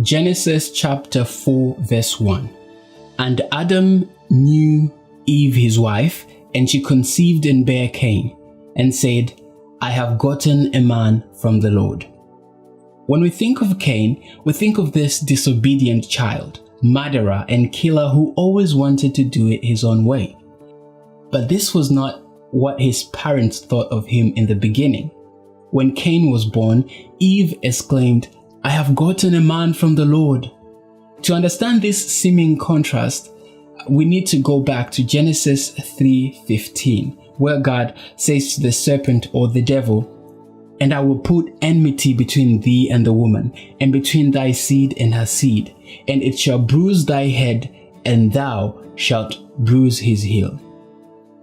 Genesis chapter 4 verse 1. And Adam knew Eve his wife, and she conceived and bare Cain, and said, I have gotten a man from the Lord. When we think of Cain, we think of this disobedient child, murderer and killer who always wanted to do it his own way. But this was not what his parents thought of him in the beginning. When Cain was born, Eve exclaimed, I have gotten a man from the Lord. To understand this seeming contrast, we need to go back to Genesis 3:15, where God says to the serpent or the devil, And I will put enmity between thee and the woman, and between thy seed and her seed, and it shall bruise thy head, and thou shalt bruise his heel.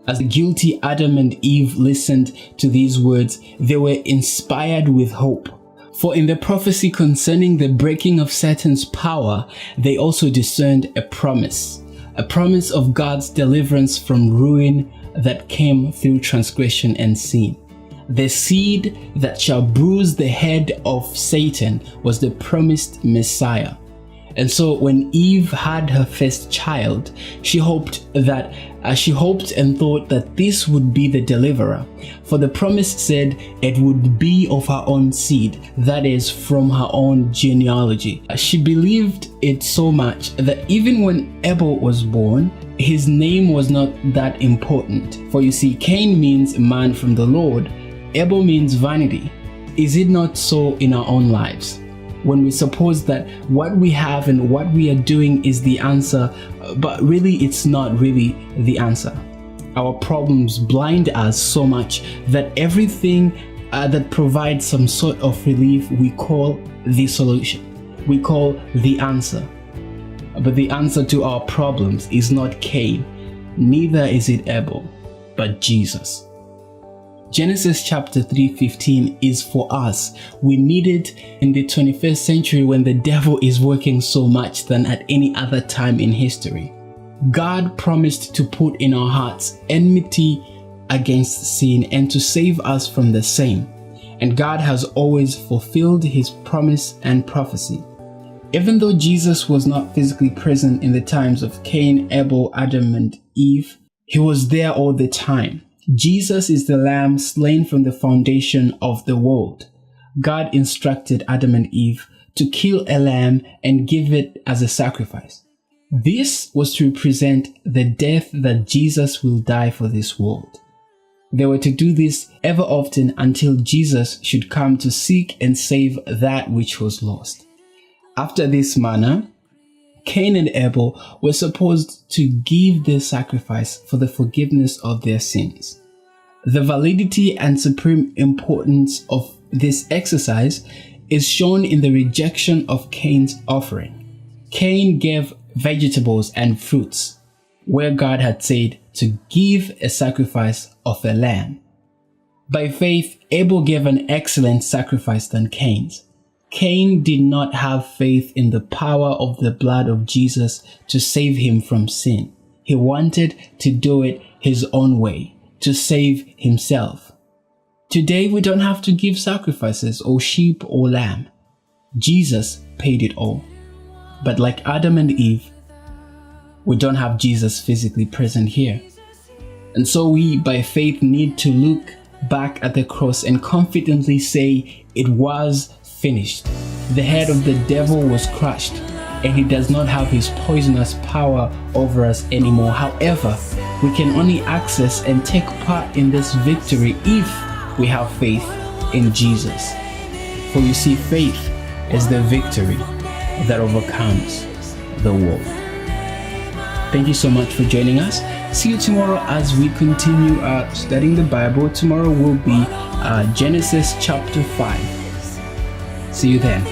As the guilty Adam and Eve listened to these words, they were inspired with hope. For in the prophecy concerning the breaking of Satan's power, they also discerned a promise of God's deliverance from ruin that came through transgression and sin. The seed that shall bruise the head of Satan was the promised Messiah. And so when Eve had her first child, she hoped and thought that this would be the deliverer. For the promise said it would be of her own seed, that is, from her own genealogy. She believed it so much that even when Abel was born, his name was not that important. For you see, Cain means man from the Lord. Abel means vanity. Is it not so in our own lives? When we suppose that what we have and what we are doing is the answer, but really it's not really the answer. Our problems blind us so much that everything that provides some sort of relief we call the solution. We call the answer. But the answer to our problems is not Cain, neither is it Abel, but Jesus. Genesis chapter 3:15 is for us. We need it in the 21st century when the devil is working so much than at any other time in history. God promised to put in our hearts enmity against sin and to save us from the same. And God has always fulfilled his promise and prophecy. Even though Jesus was not physically present in the times of Cain, Abel, Adam, and Eve, he was there all the time. Jesus is the lamb slain from the foundation of the world. God instructed Adam and Eve to kill a lamb and give it as a sacrifice. This was to represent the death that Jesus will die for this world. They were to do this ever often until Jesus should come to seek and save that which was lost. After this manner, Cain and Abel were supposed to give their sacrifice for the forgiveness of their sins. The validity and supreme importance of this exercise is shown in the rejection of Cain's offering. Cain gave vegetables and fruits, where God had said to give a sacrifice of a lamb. By faith, Abel gave an excellent sacrifice than Cain's. Cain did not have faith in the power of the blood of Jesus to save him from sin. He wanted to do it his own way, to save himself. Today, we don't have to give sacrifices or sheep or lamb. Jesus paid it all. But like Adam and Eve, we don't have Jesus physically present here. And so we, by faith, need to look back at the cross and confidently say, it was finished. The head of the devil was crushed, and he does not have his poisonous power over us anymore. However, we can only access and take part in this victory if we have faith in Jesus. For you see, faith is the victory that overcomes the world. Thank you so much for joining us. See you tomorrow as we continue studying the Bible. Tomorrow will be Genesis chapter 5. See you then.